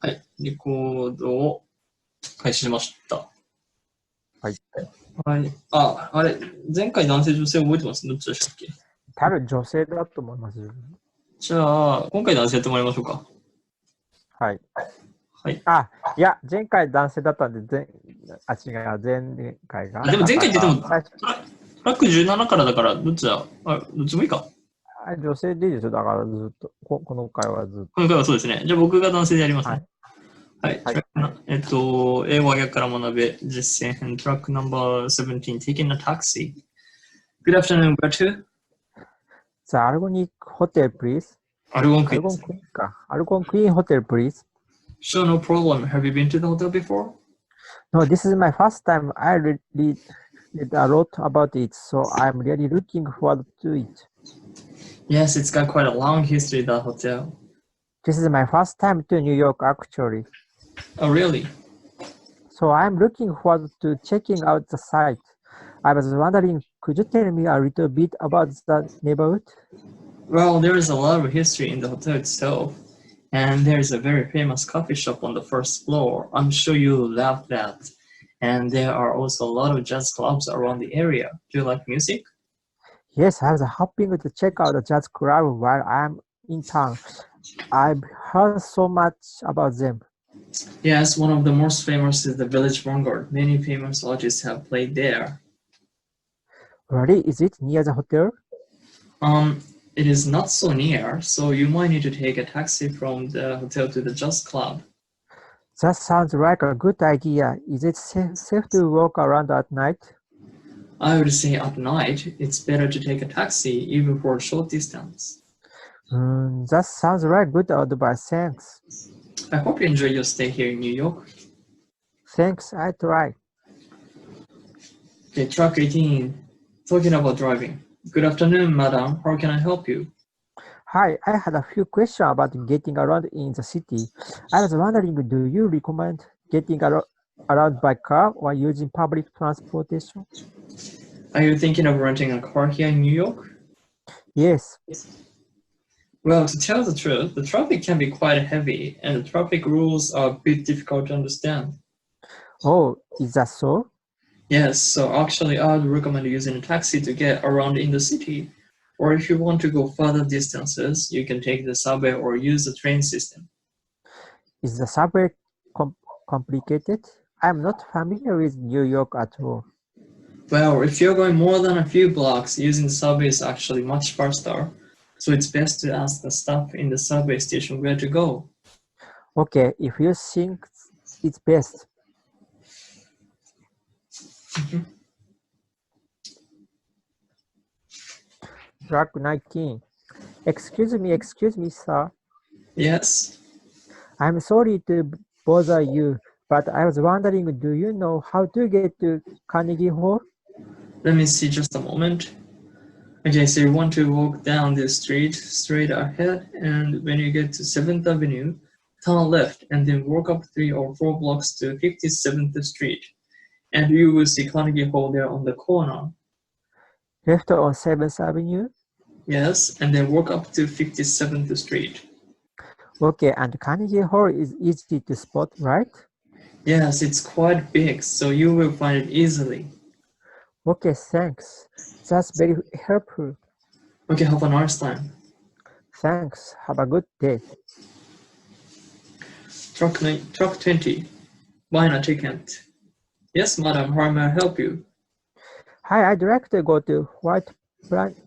はい、レコードを開始しました。はい。はい。あれ、前回男性女性覚えてます？どっちでしたっけ？多分女性だと思います。じゃあ、今回男性やってもらいましょうか。はい。はい。いや、前回男性だったんで、違う、前回が。でも前回って言っても、最初トラック17からだから、どっちだ？どっちもいいか。女性でいいですよ。だからずっと、この回はずっと。今回はそうですね。じゃあ僕が男性でやりますね。はい。はい。英語は逆から学べ、実践編、トラックナンバー17、taking a taxi. Good afternoon, where to? The Algonic Hotel, please. Algon Algon Queen. Queen か。Algon Queen Hotel, please. Sure, no problem. Have you been to the hotel before? No, this is my first time. I read a lot about it, so I'm really looking forward to it. Yes, it's got quite a long history, that hotel. This is my first time to New York, actually. Oh, really? So I'm looking forward to checking out the site. I was wondering, could you tell me a little bit about the neighborhood? Well, there is a lot of history in the hotel itself, and there is a very famous coffee shop on the first floor. I'm sure you'll love that. And there are also a lot of jazz clubs around the area. Do you like music? Yes, I was hoping to check out the jazz club while I'm in town. I've heard so much about them. Yes, one of the most famous is the Village Vanguard. Many famous artists have played there. Really? Is it near the hotel? It is not so near, so you might need to take a taxi from the hotel to the jazz club. That sounds like a good idea. Is it safe to walk around at night? I would say at night, it's better to take a taxi even for a short distance. That sounds like good advice. Thanks. I hope you enjoy your stay here in New York. Thanks, I try. Okay, track 18, talking about driving. Good afternoon, madam. How can I help you? Hi, I had a few questions about getting around in the city. I was wondering, do you recommend getting around by car or using public transportation? Are you thinking of renting a car here in New York? Yes. Well, to tell the truth, the traffic can be quite heavy, and the traffic rules are a bit difficult to understand. Oh, is that so? Yes, so actually I would recommend using a taxi to get around in the city. Or if you want to go further distances, you can take the subway or use the train system. Is the subway complicated? I'm not familiar with New York at all. Well, if you're going more than a few blocks, using the subway is actually much faster. So it's best to ask the staff in the subway station where to go. Okay, if you think it's best. Track 19. Excuse me, sir. Yes? I'm sorry to bother you, but I was wondering, do you know how to get to Carnegie Hall? Let me see just a moment. Okay, so you want to walk down this street straight ahead, and when you get to 7th Avenue, turn left and then walk up 3 or 4 blocks to 57th Street. And you will see Carnegie Hall there on the corner. Left on 7th Avenue? Yes, and then walk up to 57th Street. Okay, and Carnegie Hall is easy to spot, right? Yes, it's quite big, so you will find it easily. Okay, thanks. That's very helpful. Okay, have a nice time. Thanks. Have a good day. Truck 20. Buying a ticket. Yes, madam, how may I help you? Hi, I'd like to go to White Plains.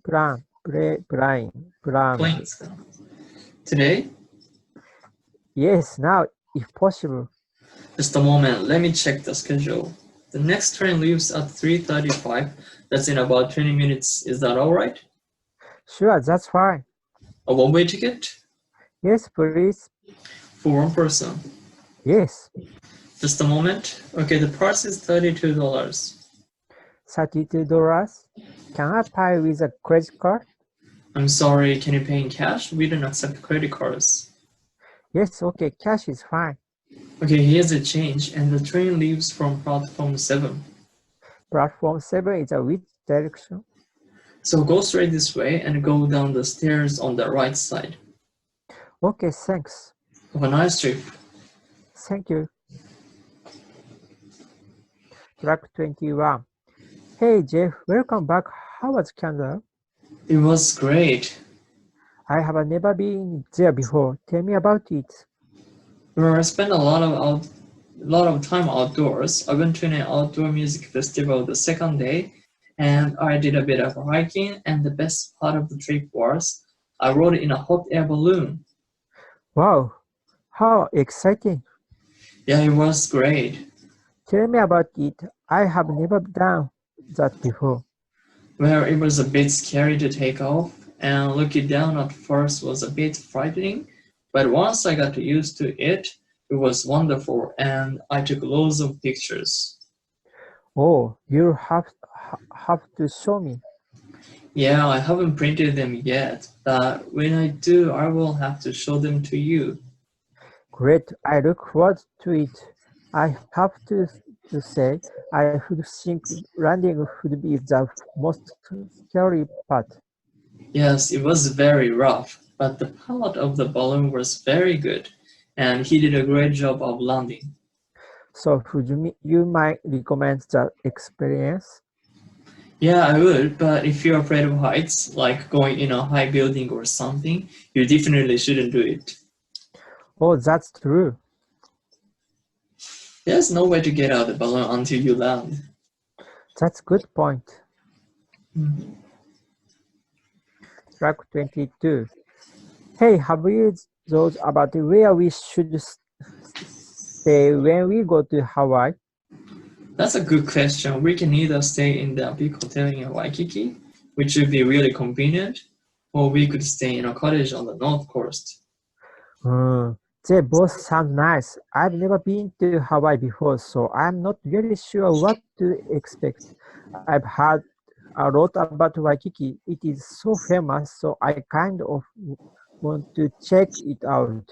Planes. Today? Yes, now, if possible. Just a moment, let me check the schedule. The next train leaves at 3:35. That's in about 20 minutes. Is that all right? Sure, that's fine. A one-way ticket? Yes, please. For one person. Yes. Just a moment. Okay, the price is $32. $32? Can I pay with a credit card? I'm sorry, can you pay in cash? We don't accept credit cards. Yes, okay, cash is fine. Okay, here's the change, and the train leaves from platform 7. Platform 7 is a which direction? So go straight this way and go down the stairs on the right side. Okay, thanks. Have a nice trip. Thank you. Track 21. Hey Jeff, welcome back. How was Canada? It was great. I have never been there before. Tell me about it. I spent a lot of time outdoors. I went to an outdoor music festival the second day, and I did a bit of hiking, and the best part of the trip was I rode in a hot air balloon. Wow, how exciting. Yeah, it was great. Tell me about it. I have never done that before. Well, it was a bit scary to take off, and looking down at first was a bit frightening, but once I got used to it, it was wonderful, and I took loads of pictures. Oh, you have to show me. Yeah, I haven't printed them yet, but when I do, I will have to show them to you. Great, I look forward to it. I have to say, I would think landing would be the most scary part. Yes, it was very rough, but the pilot of the balloon was very good, and he did a great job of landing. So would you might recommend that experience? Yeah, I would, but if you're afraid of heights, like going in a high building or something, you definitely shouldn't do it. Oh, that's true. There's no way to get out of the balloon until you land. That's good point. Mhm. Track 22. Hey, have you thought about where we should stay when we go to Hawaii? That's a good question. We can either stay in the big hotel in Waikiki, which would be really convenient, or we could stay in a cottage on the north coast. They both sound nice. I've never been to Hawaii before, so I'm not really sure what to expect. I've heard a lot about Waikiki. It is so famous, so I kind of want to check it out.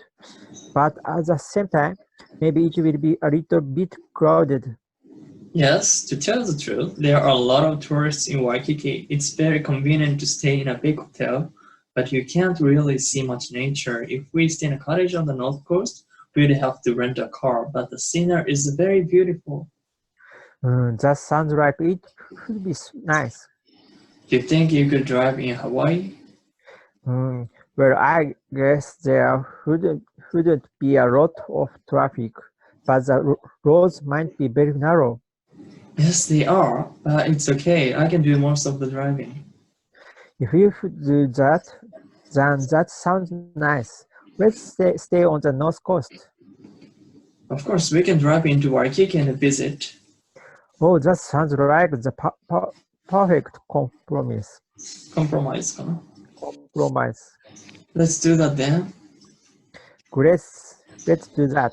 But at the same time, maybe it will be a little bit crowded. Yes, to tell the truth, there are a lot of tourists in Waikiki. It's very convenient to stay in a big hotel, but you can't really see much nature. If we stay in a cottage on the north coast, we'd have to rent a car, but the scenery is very beautiful. That sounds like it would be nice. Do you think you could drive in Hawaii? Well, I guess there wouldn't be a lot of traffic, but the roads might be very narrow. Yes, they are, but it's okay. I can do most of the driving. If you do that, then that sounds nice. Let's stay on the north coast. Of course, we can drive into Waikiki and visit. Oh, that sounds like the perfect compromise. Compromise. Let's do that then. Great, let's do that.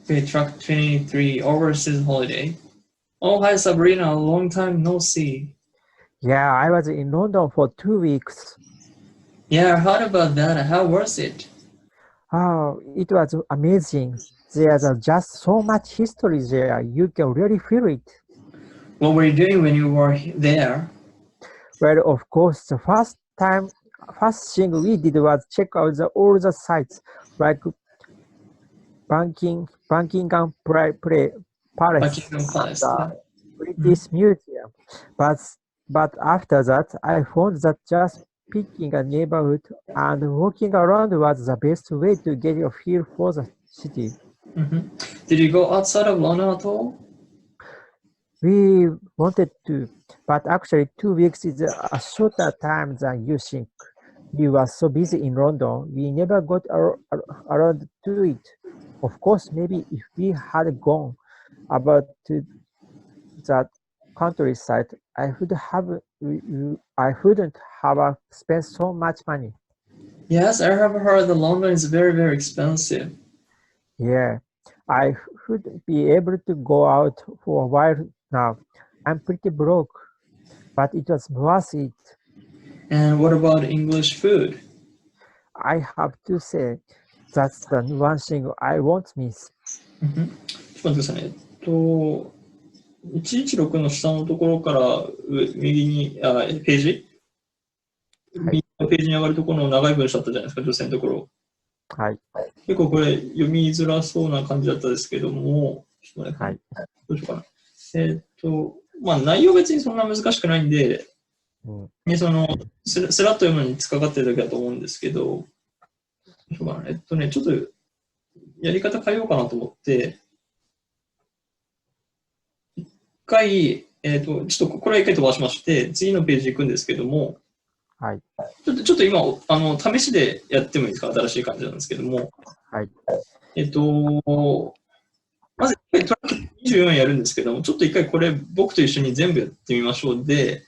Okay, track 23, overseas holiday. Oh, hi Sabrina, long time no see. Yeah, I was in London for 2 weeks. Yeah, I heard about that. How was it? Oh, it was amazing. There's just so much history there. You can really feel it. What were you doing when you were there? Well, of course, the first thing we did was check out all the sites, like Buckingham Palace, Buckingham Palace. the British Museum. But after that, I found that just picking a neighborhood and walking around was the best way to get a feel for the city. Did you go outside of London at all? We wanted to, but actually 2 weeks is a shorter time than you think. We were so busy in London, we never got around to it. Of course, maybe if we had gone about to that countryside, I wouldn't have spent so much money. Yes, I have heard that London is very, very expensive. Yeah, I wouldn't be able to go out for a while now. I'm pretty broke, but it was worth it. And what about English food? I have to say, that's the one thing I won't miss. ちょっと待ってくださいね。116の下のところから右に、ページ、右のページに上がるところの長い文章あったじゃないですか、女性のところ。はい。結構これ読みづらそうな感じだったですけども、ちょっとはい。どうしようかな。まあ内容別にそんな難しくないんで、ね、スラッと読むのに使かかってるだけだと思うんですけど、どうしようかな。ちょっとやり方変えようかなと思って、一回、ちょっとこれは一回飛ばしまして、次のページ行くんですけども、はい。ちょっと今、試しでやってもいいですか？新しい感じなんですけども。はい。まず、トラック24やるんですけども、ちょっと一回これ、僕と一緒に全部やってみましょう。で、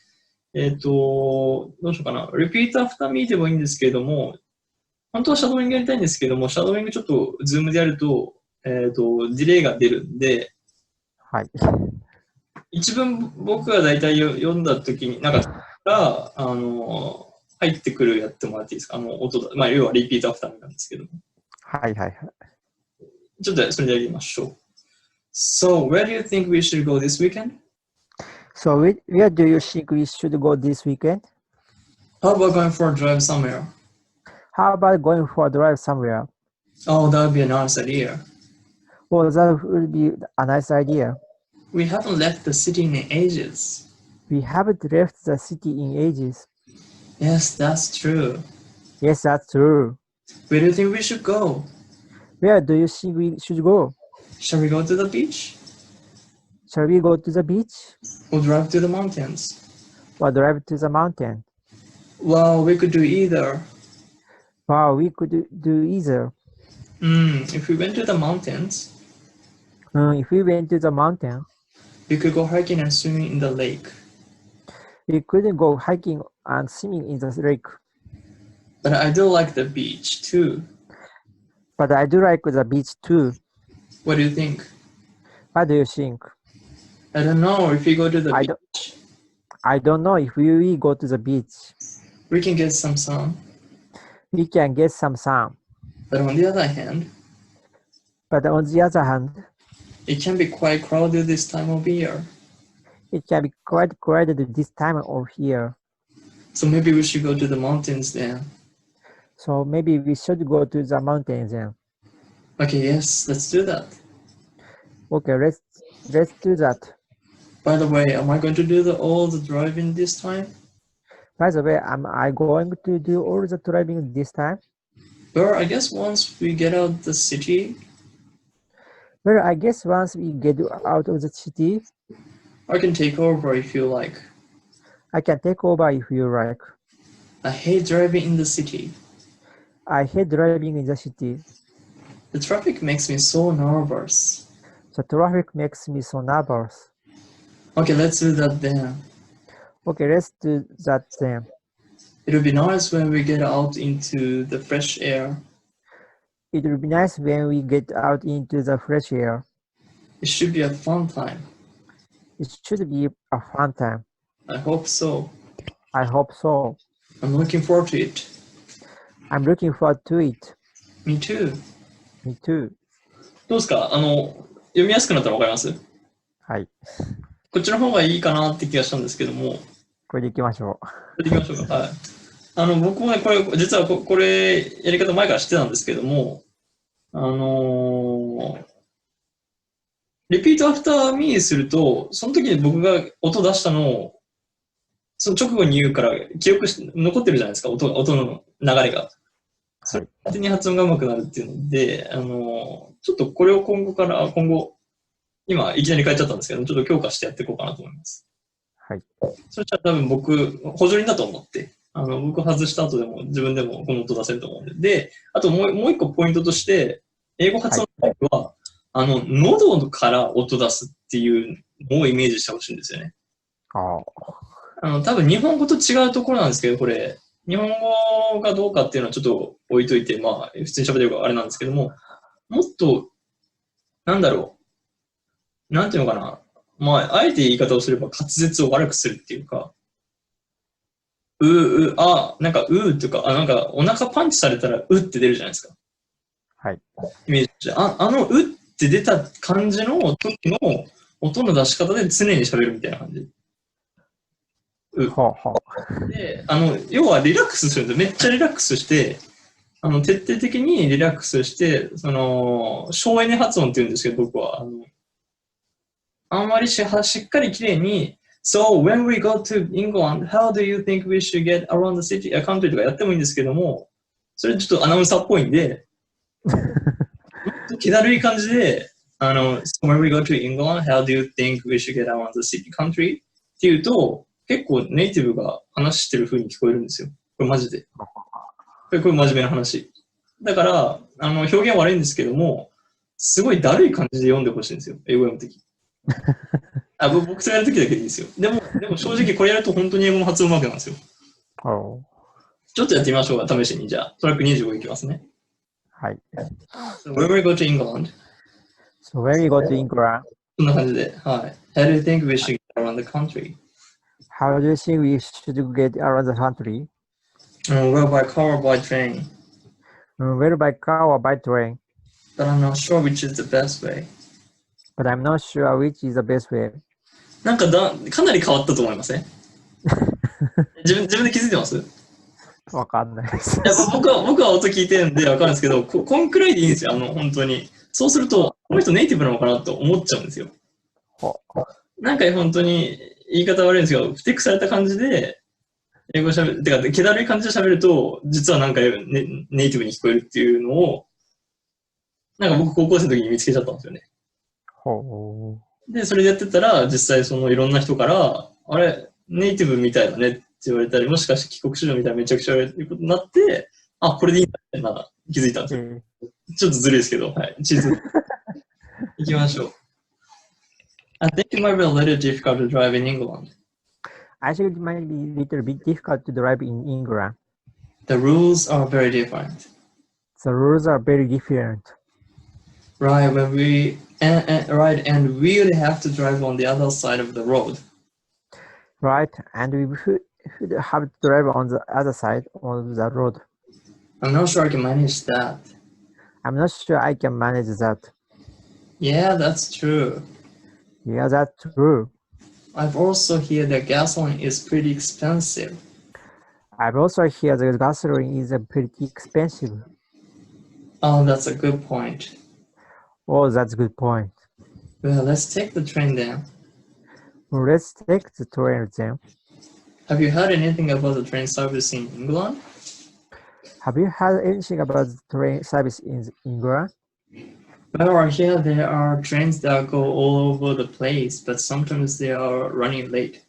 どうしようかな。repeat after me でもいいんですけれども、本当はシャドーイングやりたいんですけども、シャドーイングちょっとズームでやると、ディレイが出るんで、はい。一文僕が大体読んだときに、なんか、入ってくるやってもらっていいですか？音だ。まあ、要はリピートアフターなんですけども。はいはいはい。ちょっとそれでやりましょう。So, where do you think we should go this weekend? So, where do you think we should go this weekend? How about going for a drive somewhere? How about going for a drive somewhere? Oh, that would be a nice idea. Well, that would be a nice idea. We haven't left the city in ages. We haven't left the city in ages. Yes, that's true. Yes, that's true. Where do you think we should go? Where do you think we should go? Shall we go to the beach? Shall we go to the beach? Or drive to the mountains? Or drive to the mountain? Well, we could do either. Wow, we could do either. If we went to the mountains, If we went to the mountain, we could go hiking and swimming in the lake. we couldn't go hiking and swimming in the lake. But I do like the beach too. But I do like the beach too. What do you think? What do you think? I don't know. If we go to the beach, I don't know if we go to the beach. we can get some sun. We can get some sun. But on the other hand, it can be quite crowded this time of year. It can be quite crowded this time of year. So maybe we should go to the mountains then. So maybe we should go to the mountains then. Okay, yes, let's do that. Okay, let's do that. By the way, am I going to do all the driving this time? By the way, am I going to do all the driving this time? Well, I guess once we get out the city, Well, I guess once we get out of the city, I can take over if you like. I can take over if you like. I hate driving in the city. I hate driving in the city. The traffic makes me so nervous. The traffic makes me so nervous. Okay, let's do that then. Okay, let's do that then. It'll be nice when we get out into the fresh air. It will be nice when we get out into the fresh air. It should be a fun time. It should be a fun time. I hope so. I hope so. I'm looking forward to it. I'm looking forward to it. Me too. Me too. どうですか？読みやすくなったらわかります？はい。こっちの方がいいかなって気がしたんですけども。これでいきましょう。これでいきましょうか。はい。僕もね、実はこれ、やり方前から知ってたんですけども、リピートアフターミーすると、その時に僕が音出したのを、その直後に言うから記憶して残ってるじゃないですか、音の流れが。それ勝手に発音が上手くなるっていうので、ちょっとこれを今後、今いきなり変えちゃったんですけど、ちょっと強化してやっていこうかなと思います。はい。そしたら多分僕、補助輪だと思って、僕外した後でも自分でもこの音出せると思うんで。で、あともう一個ポイントとして、英語発音は、喉から音出すっていうのをイメージしてほしいんですよね。多分日本語と違うところなんですけど、これ、日本語がどうかっていうのはちょっと置いといて、まあ、普通に喋ってるからあれなんですけども、もっと、なんていうのかな。まあ、あえて言い方をすれば滑舌を悪くするっていうか、なんか、とか、なんか、お腹パンチされたら、って出るじゃないですか。はい。イメージ。って出た感じの時の音の出し方で常に喋るみたいな感じ。で、要はリラックスするんで、めっちゃリラックスして、徹底的にリラックスして、省エネ発音って言うんですけど、僕は。あんまりしっかりきれいに、So, when we go to England, how do you think we should get around the city, country とかやってもいいんですけども、それちょっとアナウンサーっぽいんで、気だるい感じで、So, when we go to England, how do you think we should get around the city, country っていうと、結構ネイティブが話してる風に聞こえるんですよ。これマジで。これ真面目な話。だから、表現悪いんですけども、すごいだるい感じで読んでほしいんですよ。英語読むとき。僕とやるときだけでいいですよ。でも正直これやると本当に英語の発音うまくなんですよ。ちょっとやってみましょうか、試しに。じゃあ、トラック25いきますね。はい。So, when we go to England. So, when we go to England. こんな感じで。はい。How do you think we should get around the country? How do you think we should get around the country? Well, by car or by train. Well, by car or by train. But I'm not sure which is the best way. But I'm not sure which is the best way. なんかかなり変わったと思いません？自分で気づいてます？わかんないです。僕は音聞いてるんでわかるんですけど、こんくらいでいいんですよ、本当に。そうすると、この人ネイティブなのかなと思っちゃうんですよ。なんか本当に言い方悪いんですけど、ふてくされた感じで、英語喋る、てか、気だるい感じで喋ると、実はなんかネイティブに聞こえるっていうのを、なんか僕高校生の時に見つけちゃったんですよね。で、それでやってたら、実際いろんな人から、あれ、ネイティブみたいだねって言われたり、もしかして帰国子女みたいなめちゃくちゃ言われることになって、あ、これでいいんだってな気づいたんですよ。ちょっとずるいですけど、はい。地図。行きましょう。I think it might be a little difficult to drive in England. I think it might be a little bit difficult to drive in England. The rules are very different. The rules are very different. Right, and we would have to drive on the other side of the road. Right, and we would have to drive on the other side of the road. I'm not sure I can manage that. I'm not sure I can manage that. Yeah, that's true. Yeah, that's true. I've also heard that gasoline is pretty expensive. I've also heard that gasoline is pretty expensive. Oh, that's a good point. Oh, that's a good point. Well, let's take the train then. Let's take the train then. Have you heard anything about the train service in England? Have you heard anything about the train service in England? Well, here there are trains that go all over the place, but sometimes they are running late.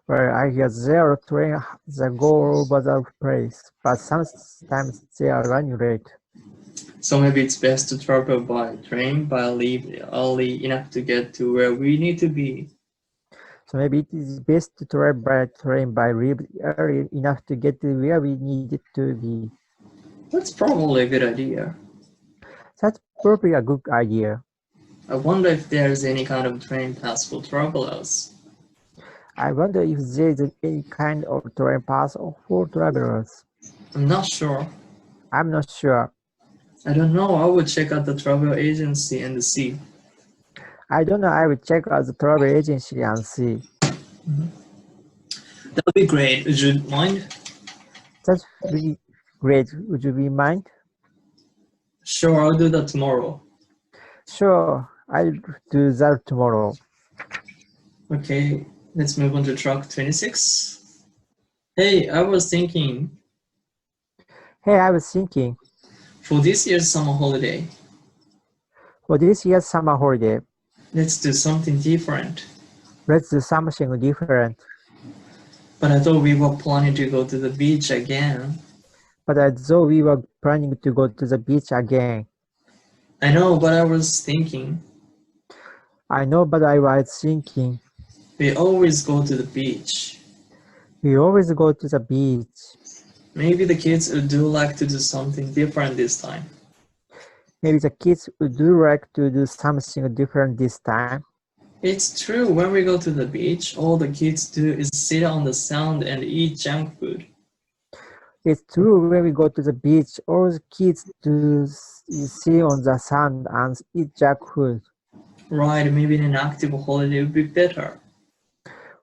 Well, I hear there are trains that go over the place, but sometimes they are running late. So maybe it's best to travel by train, but leave early enough to get to where we need to be. So maybe it is best to travel by train by leave early enough to get to where we need to be. That's probably a good idea. That's probably a good idea. I wonder if there's any kind of train pass for travelers. I wonder if there is any kind of train pass for travelers. I'm not sure. I'm not sure. I don't know. I would check out the travel agency and see. I don't know. I will check out the travel agency and see. That would be great. Would you mind? That's really great. Would you be mind? Sure, I'll do that tomorrow. Sure, I'll do that tomorrow. Okay, let's move on to track 26. Hey, I was thinking. For this year's summer holiday. Let's do something different. But I thought we were planning to go to the beach again. I know, but I was thinking. We always go to the beach. Maybe the kids would do like to do something different this time. Maybe the kids would do like to do something different this time. It's true, when we go to the beach, all the kids do is sit on the sand and eat junk food. It's true, when we go to the beach, all the kids do sit on the sand and eat junk food. Right, maybe an active holiday would be better.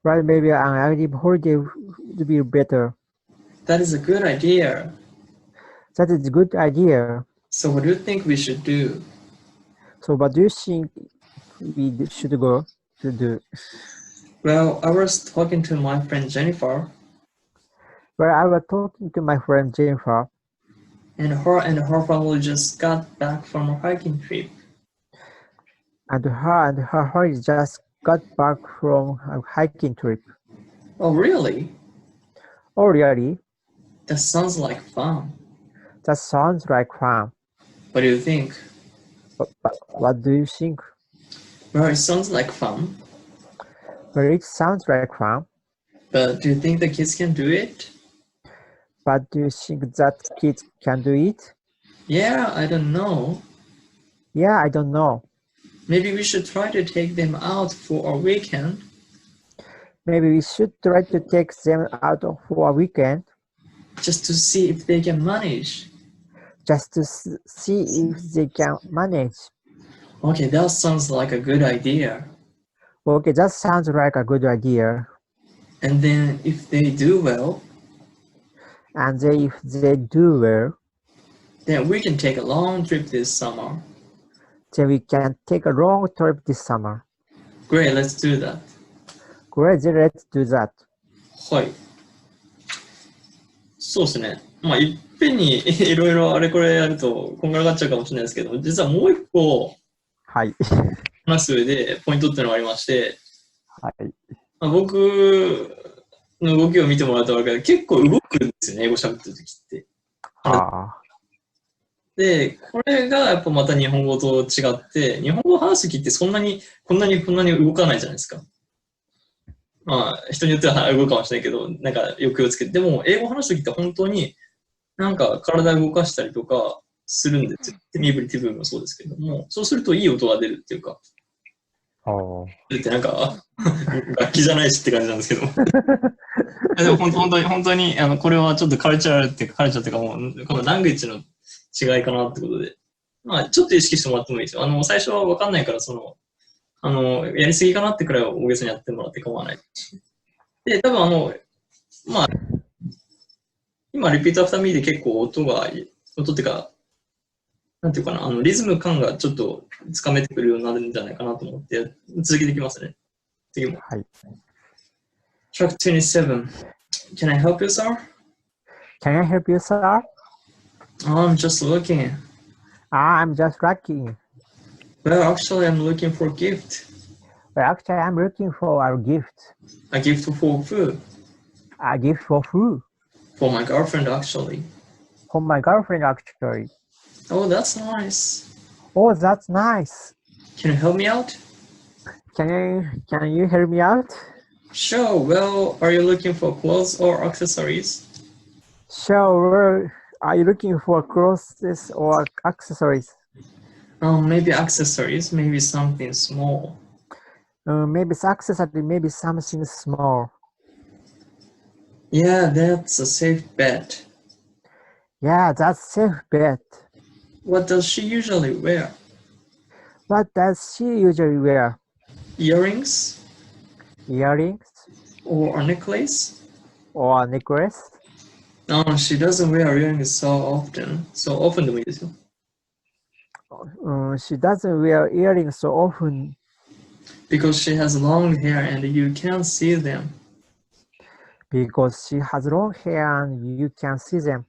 Right, maybe an active holiday would be better. That is a good idea. That is a good idea. So what do you think we should do? So what do you think we should go to do? Well, I was talking to my friend Jennifer, Well, I was talking to my friend Jennifer, and her family just got back from a hiking trip. and her family just got back from a hiking trip. Oh, really? Oh, really? That sounds like fun. That sounds like fun. What do you think? But what do you think? Well, it sounds like fun, Well, it sounds like fun. but do you think the kids can do it? But do you think that kids can do it? Yeah, I don't know. Yeah, I don't know. Maybe we should try to take them out for a weekend. Maybe we should try to take them out for a weekend Just to see if they can manage. just to see if they can manage. Okay, that sounds like a good idea. Okay, that sounds like a good idea. And then if they do well, And if they do well, then we can take a long trip this summer. then we can take a long trip this summer. Great, let's do that. Great, then let's do that. はい。そうですね。まあ、いっぺんにいろいろあれこれやるとこんがらがっちゃうかもしれないですけど、実はもう一個はい。話す上でポイントっていうのがありまして、はい。まあ、僕の動きを見てもらったわけで結構動くんですよね、英語喋ってる時って。あで、これがやっぱまた日本語と違って、日本語を話す時ってこんなに動かないじゃないですか。まあ、人によっては動くかもしれないけど、なんか抑揚つけて。でも、英語を話す時って本当になんか体を動かしたりとかするんですよ。身振り手振りもそうですけども、そうするといい音が出るっていうか、ってなんか、楽器じゃないしって感じなんですけど。でも本当にこれはちょっとカルチャーっていうかもう、このラングエッジの違いかなってことで。まあ、ちょっと意識してもらってもいいですよ。最初はわかんないから、やりすぎかなってくらい大げさにやってもらって構わない。で、多分まあ、今、リピートアフターミーで結構音っていうか、なんていうかな、リズム感がちょっとつかめてくるようになるんじゃないかなと思って、続けていきますね。次も。はい。Track 27. Can I help you, sir? Can I help you, sir? Oh, I'm just looking. I'm just looking. Well, actually, I'm looking for a gift. Well, actually, I'm looking for a gift. A gift for food. A gift for food. For my girlfriend, actually. For my girlfriend, actually. Oh, that's nice. Oh, that's nice. Can you help me out? Can you help me out? Sure. Well, are you looking for clothes or accessories? Sure. Are you looking for clothes or accessories? Maybe accessories, maybe something small. Maybe it's accessory, maybe something small. Yeah, that's a safe bet. Yeah, that's safe bet. What does she usually wear? What does she usually wear? Earrings? Earrings Or a necklace? or a necklace? No, she doesn't wear earrings so often. So often でもいいですよ。She doesn't wear earrings so often. Because she has long hair and you can't see them. Because she has long hair and you can see them.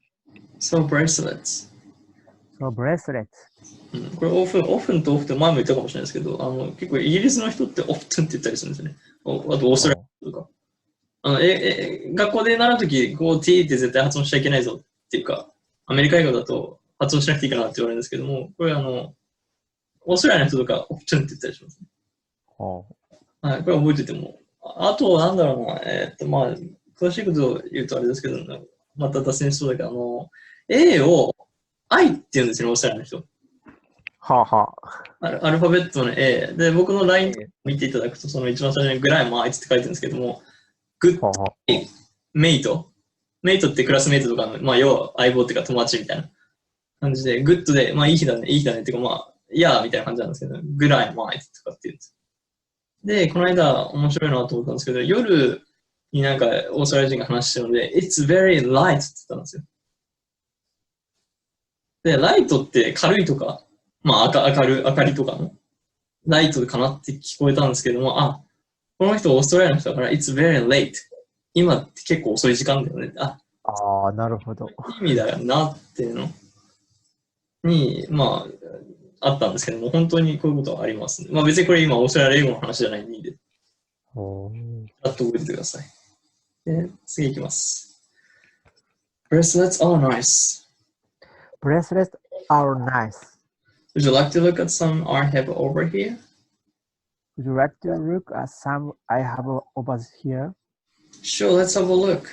So bracelets. So bracelets. これオフンとオフって前も言ったかもしれないですけど、結構イギリスの人ってオフトンって言ったりするんですよね。あとオーストラリアとか。学校で習うとき、こう t って絶対発音しちゃいけないぞっていうか、アメリカ英語だと発音しなくていいかなって言われるんですけども、これオーストラリアの人とかオフトンって言ったりしますね。はい、これ覚えてても。あと、なんだろうな、まあ、詳しいことを言うとあれですけど、また脱線しそうだけど、A を I って言うんですよね、オーストラリアの人。アルファベットの A で、僕の LINE 見ていただくと、その一番最初にグライマーって書いてるんですけども、グッドメイト。メイトってクラスメイトとかの、まあ、要は相棒っていうか友達みたいな感じで、グッドで、まあいい日だねっていうか、まあ、いやーみたいな感じなんですけど、グライマーとかって言うんです。で、この間面白いなと思ったんですけど、夜になんかオーストラリア人が話してるので、It's very light って言ったんですよ。で、ライトって軽いとか、まあ明かりとかの、ライトかなって聞こえたんですけども、あ、この人オーストラリアの人だから、it's very late. 今って結構遅い時間だよね。あ、ああ、なるほど。いい意味だよなっていうのに、まあ、あったんですけども、本当にこういうことはありますね。まあ別にこれ今オーストラリア英語の話じゃないんで、おちゃんと覚えててください。で、次いきます。Bracelets are nice. Bracelets are nice. Would you like to look at some I have over here? Would you like to look at some I have over here? Sure, let's have a look.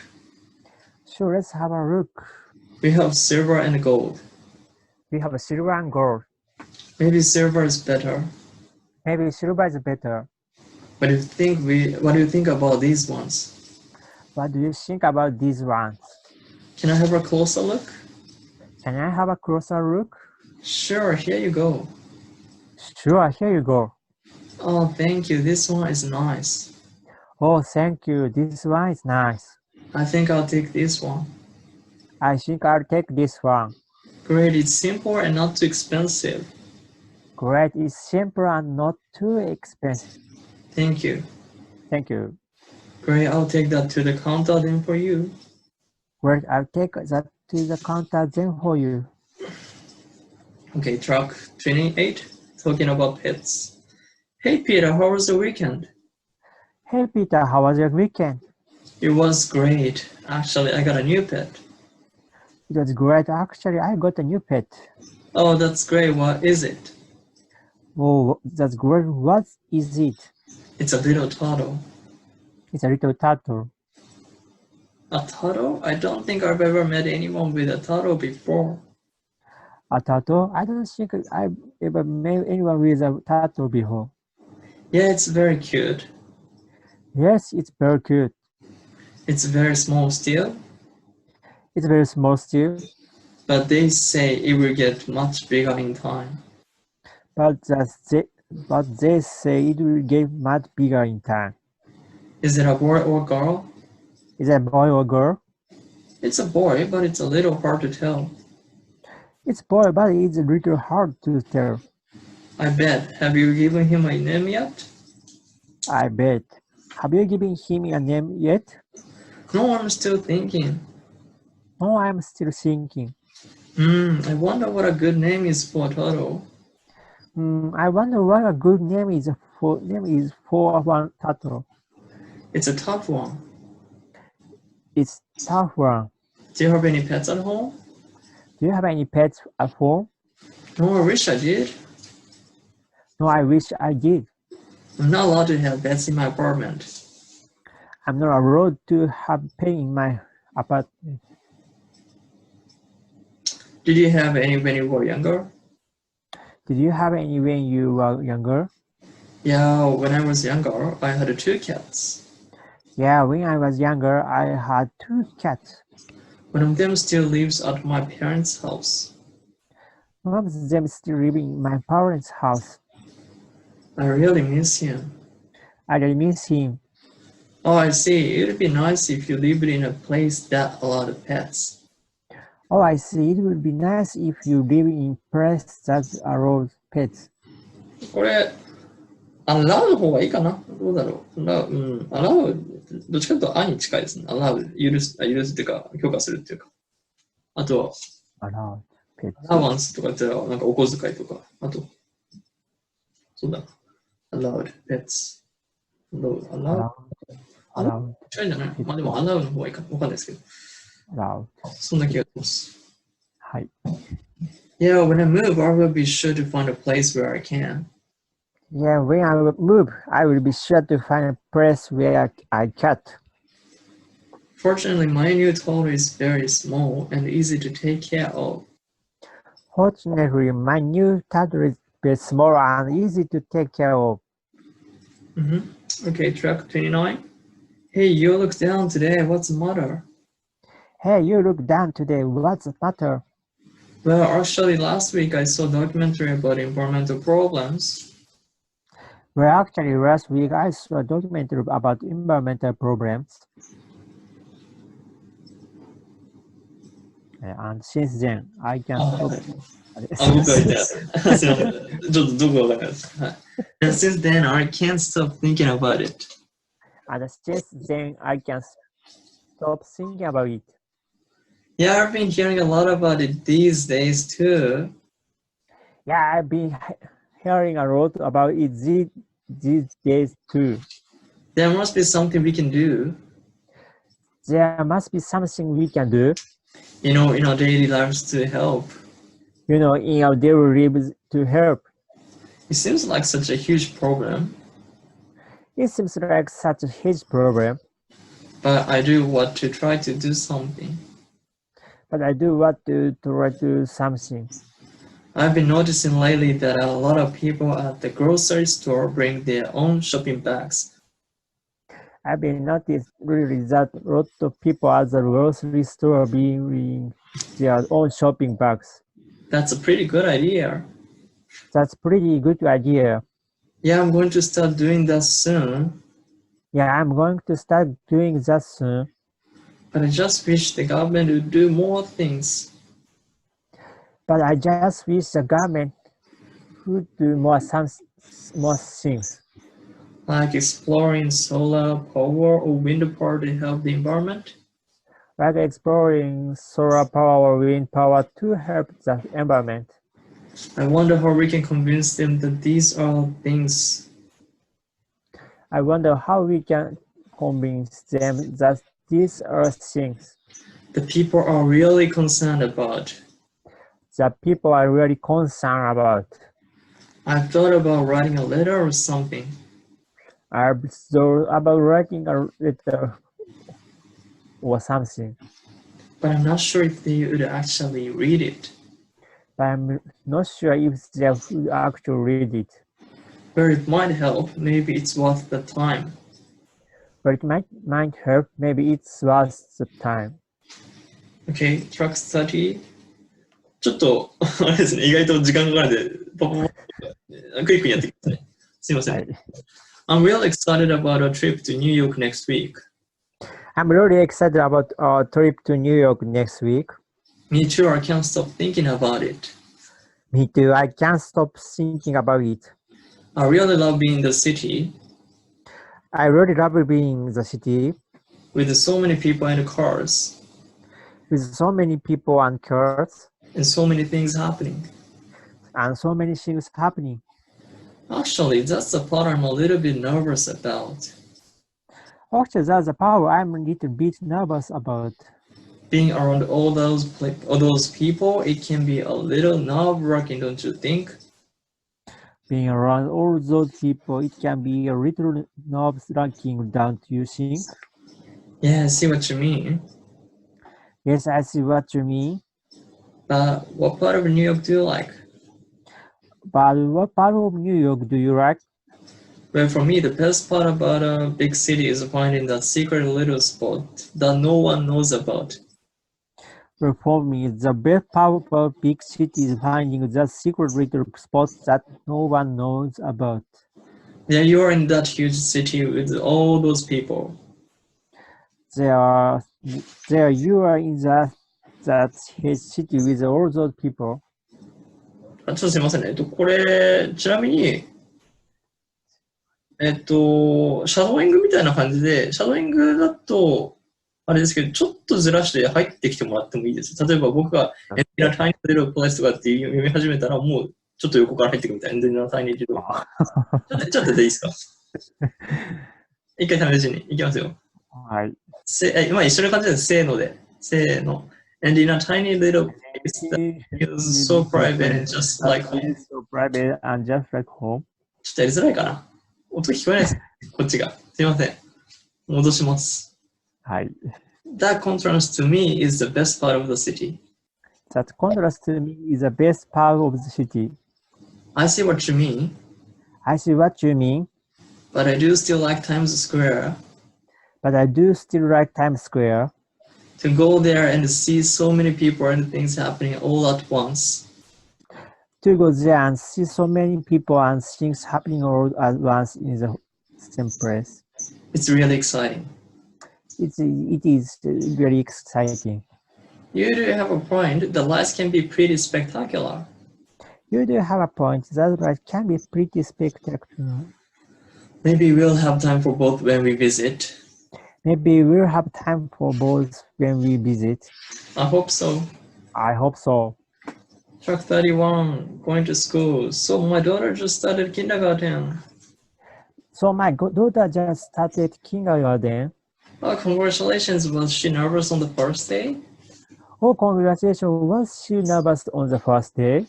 Sure, let's have a look. We have silver and gold. We have silver and gold. Maybe silver is better. Maybe silver is better. What do you think about these ones? What do you think about these ones? Can I have a closer look? Can I have a closer look? Sure, here you go. Sure, here you go. Oh, thank you. This one is nice. Oh, thank you. This one is nice. I think I'll take this one. I think I'll take this one. Great, it's simple and not too expensive. Great, it's simple and not too expensive. Thank you. Thank you. Great, I'll take that to the counter then for you. Great, I'll take that to the counter then for you. Okay, track 28, talking about pets. Hey Peter, how was the weekend? Hey Peter, how was your weekend? It was great. Actually, I got a new pet. It was great. Actually, I got a new pet. Oh, that's great. What is it? Oh, that's great. What is it? It's a little turtle. It's a little turtle. A turtle? I don't think I've ever met anyone with a turtle before. A turtle? I don't think I've ever met anyone with a turtle before. Yeah, it's very cute. Yes, it's very cute. It's very small still, It's very small still, but they say it will get much bigger in time. but they say it will get much bigger in time. Is it a boy or girl? Is it a boy or girl? It's a boy, but it's a little hard to tell. It's a boy, but it's a little hard to tell. I bet. Have you given him a name yet? I bet. Have you given him a name yet? No, I'm still thinking. No, I'm still thinking. I wonder what a good name is for a turtle. I wonder what a good name is for one turtle. It's a tough one. It's a tough one. Do you have any pets at home? Do you have any pets at home? No, I wish I did. No, I wish I did. I'm not allowed to have pets in my apartment. I'm not allowed to have pets in my apartment. Did you have any when you were younger? Did you have any when you were younger? Yeah, when I was younger, I had 2 cats. Yeah, when I was younger, I had 2 cats. One of them still lives at my parents' house. One of them still living in my parents' house. I really miss him. I really miss him. Oh, I see. It would be nice if you lived in a place that allowed pets. Oh, I see. It would be nice if you live in a place that allows pets. これ、allow の方がいいかなどうだろうallow、どっちかというと愛に近いですね。allow、許すっていうか、許可するっていうか。あと、Allow pets. allowance とか言ったら、なんかお小遣いとか。あと、そうだ。allowed pets. allowed? 近いんじゃないまあでも allow の方がいいかわかんないですけど。Allow. そんな気がします。はい。Yeah, when I move, I will be sure to find a place where I can. Yeah, when I move, I will be sure to find a place where I can. Fortunately, my new turtle is very small and easy to take care of. Fortunately, my new turtle is very small and easy to take care of. Okay, track 29. Hey, you look down today. What's the matter? Hey, you look down today. What's the matter? Well, actually, last week I saw a documentary about environmental problems. Well, actually, last week I saw a documentary about environmental problems. And since then, I can あ、 stop. 僕は言ってなかった。すいません。ちょっとどこかわかんないです。はい。And since then, I can't stop thinking about it. And since then, I can stop thinking about it. Yeah, I've been hearing a lot about it these days too. Yeah, I've been hearing a lot about it these days too. There must be something we can do, There must be something we can do, in our daily lives to help. in our daily lives to help. It seems like such a huge problem, It seems like such a huge problem, but I do want to try to do something. but I do want to try to do something. I've been noticing lately that a lot of people at the grocery store bring their own shopping bags. I've been noticed really that a lot of people at the grocery store bring their own shopping bags. That's a pretty good idea. That's pretty good idea. Yeah, I'm going to start doing that soon, Yeah, I'm going to start doing that soon. but I just wish the government would do more things. But I just wish the government would do more things, Like exploring solar power or wind power to help the environment. like exploring solar power or wind power to help the environment. I wonder how we can convince them that these are things. I wonder how we can convince them that these are things The people are really concerned about. that people are really concerned about. I've thought about writing a letter or something. I've thought about writing a letter or something, But I'm not sure if they would actually read it. but I'm not sure if they would actually read it. But it might help. Maybe it's worth the time. But it might help. Maybe it's worth the time. Okay, track 30. ちょっと、あれですね、意外と時間かかるんで、パパパクイックにやってください。すいません。はい。I'm really excited about a trip to New York next week. I'm really excited about our trip to New York next week. Me too, I can't stop thinking about it. Me too. I can't stop thinking about it. I really love being in the city I really love being in the city with so many people and cars with so many people and cars and so many things happening. and so many things happening. Actually, that's the part I'm a little bit nervous about. Actually, that's the part I'm a little bit nervous about. Being around all those people, it can be a little nerve-wracking, don't you think? Being around all those people, it can be a little nerve-wracking, don't you think? Yeah, I see what you mean. Yes, I see what you mean. But what part of New York do you like? But what part of New York do you like? Well, for me, the best part about a big city is finding that secret little spot that no one knows about. Well, for me, the best part of a big city is finding the secret little spots that no one knows about. Yeah, you are in that huge city with all those people. There you are in that huge city with all those people. ちょっとすいませんね。これ、ちなみに、シャドーイングみたいな感じで、シャドーイングだと、あれですけど、ちょっとずらして入ってきてもらってもいいです。例えば僕が In a tiny little place とかって読み始めたら、もうちょっと横から入ってくみたいな。In a tiny little ちょっとでいいですか？一回試しに。いきますよ。はい。今一緒の感じです。せーので。せーの。And in a tiny little place that is so private and just like home. So private and just like home. ちょっとやりづらいかな。音聞こえないです。こっちが。すいません。戻します。はい。That contrast to me is the best part of the city. That contrast to me is the best part of the city. I see what you mean, I see what you mean, but I do still like Times Square. but I do still like Times Square. To go there and see so many people and things happening all at once. To go there and see so many people and things happening all at once in the same place. It's really exciting. It is very exciting. You do have a point. The lights can be pretty spectacular. You do have a point. That light can be pretty spectacular. Maybe we'll have time for both when we visit. Maybe we'll have time for both when we visit. I hope so. I hope so. Track 31, going to school. So my daughter just started kindergarten. So my daughter just started kindergarten. Oh, congratulations. Was she nervous on the first day? Oh, congratulations. Was she nervous on the first day?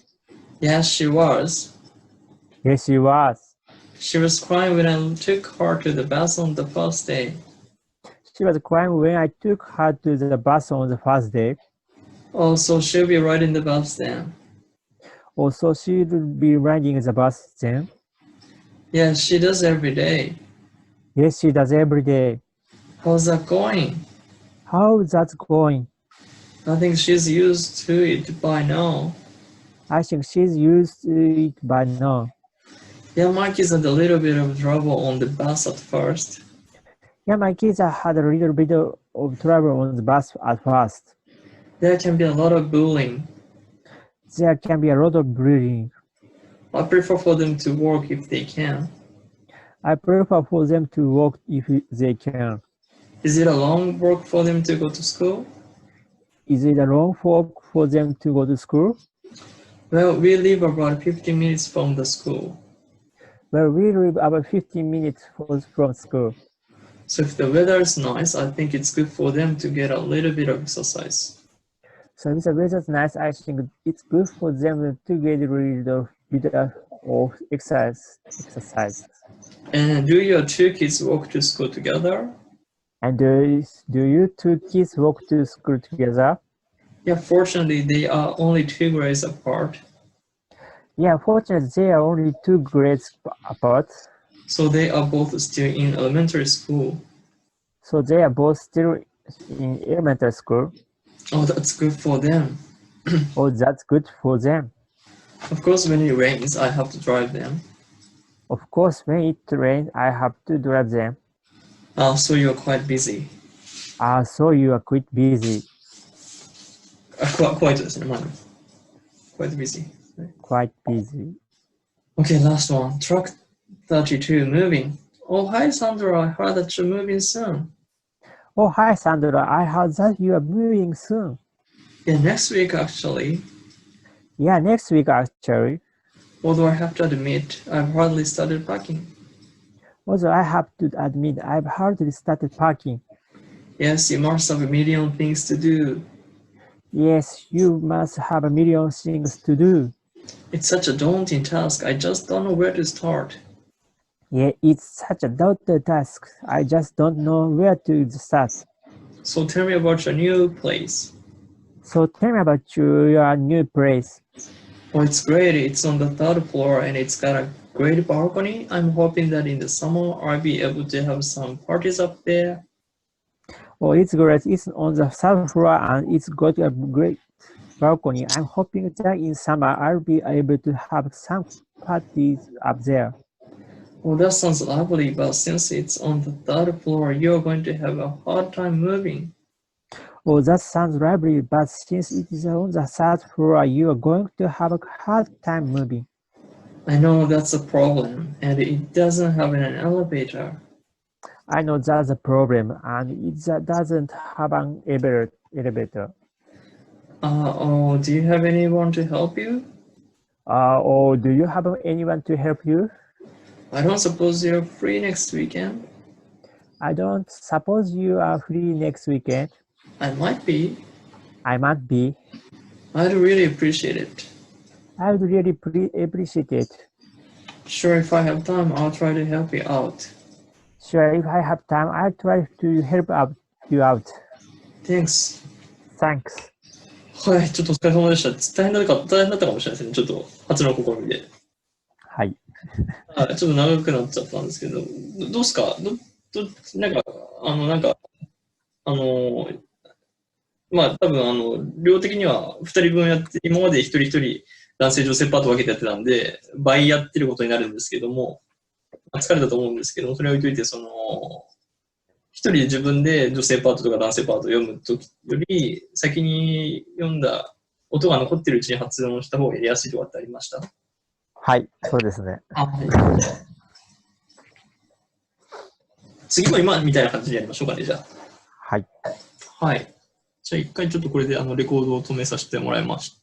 Yes, she was. Yes, she was. She was crying when I took her to the bus on the first day. She was crying when I took her to the bus on the first day. Oh, so she'll be riding the bus then. Also, she will be riding the bus then. Yes, she does every day. Yes, she does every day. How's that going? How's that going? I think she's used to it by now. I think she's used to it by now. Yeah, my kids had a little bit of trouble on the bus at first. Yeah, my kids had a little bit of trouble on the bus at first. There can be a lot of bullying. There can be a lot of bullying. I prefer for them to work if they can. I prefer for them to work if they can. Is it a long walk for them to go to school? Is it a long walk for them to go to school? Well, we live about 15 minutes from the school. Well, we live about 15 minutes from school. So if the weather is nice, I think it's good for them to get a little bit of exercise. So if the weather is nice, I think it's good for them to get a little bit of exercise. And do your two kids walk to school together? And do you two kids walk to school together? Yeah, fortunately, they are only 2 grades apart. Yeah, fortunately, they are only 2 grades apart. So they are both still in elementary school. So they are both still in elementary school. Oh, that's good for them. Oh, that's good for them. Of course, when it rains, I have to drive them. Of course, when it rains, I have to drive them. So you're quite busy. So you are quite busy. Quite busy. Quite busy. Okay, last one. Track 32, moving. Oh, hi, Sandra. I heard that you're moving soon. Oh, hi, Sandra. I heard that you are moving soon. Yeah, next week, actually. Yeah, next week, actually. Although I have to admit, I've hardly started packing. Also, I have to admit, I've hardly started packing. Yes, you must have a million things to do. Yes, you must have a million things to do. It's such a daunting task. I just don't know where to start. Yeah, it's such a daunting task. I just don't know where to start. So tell me about your new place. So tell me about your new place. Oh, it's great. It's on the 3rd floor and it's got a great balcony. I'm hoping that in the summer I'll be able to have some parties up there. Oh, it's great. It's on the 3rd floor and it's got a great balcony. I'm hoping that in summer I'll be able to have some parties up there. Well, that sounds lovely, but since it's on the 3rd floor, you're going to have a hard time moving. Oh, that sounds lovely, but since it is on the 3rd floor, you are going to have a hard time moving. I know that's a problem, and it doesn't have an elevator. I know that's a problem, and it doesn't have an elevator. Oh, do you have anyone to help you? Or do you have anyone to help you? I don't suppose you're free next weekend. I don't suppose you are free next weekend. I might be. I might be. I'd really appreciate it. I would really appreciate it. Sure, if I have time, I'll try to help you out. Sure, if I have time, I'll try to help you out. Thanks. Thanks. はい、ちょっとお疲れ様でした。大変だったかもしれないですね。ちょっと初の試みで。はい。ちょっと長くなっちゃったんですけど、どうすかまあ多分量的には2人分やって、今まで一人一人男性女性パート分けてやってたんで、倍やってることになるんですけども、疲れたと思うんですけども、それを置いといて、一人で自分で女性パートとか男性パートを読むときより、先に読んだ音が残ってるうちに発音した方がやりやすいとかってありました？はい、そうですね。はい。次も今みたいな感じでやりましょうかね、じゃあ。はい。はい。じゃあ一回ちょっとこれでレコードを止めさせてもらいました。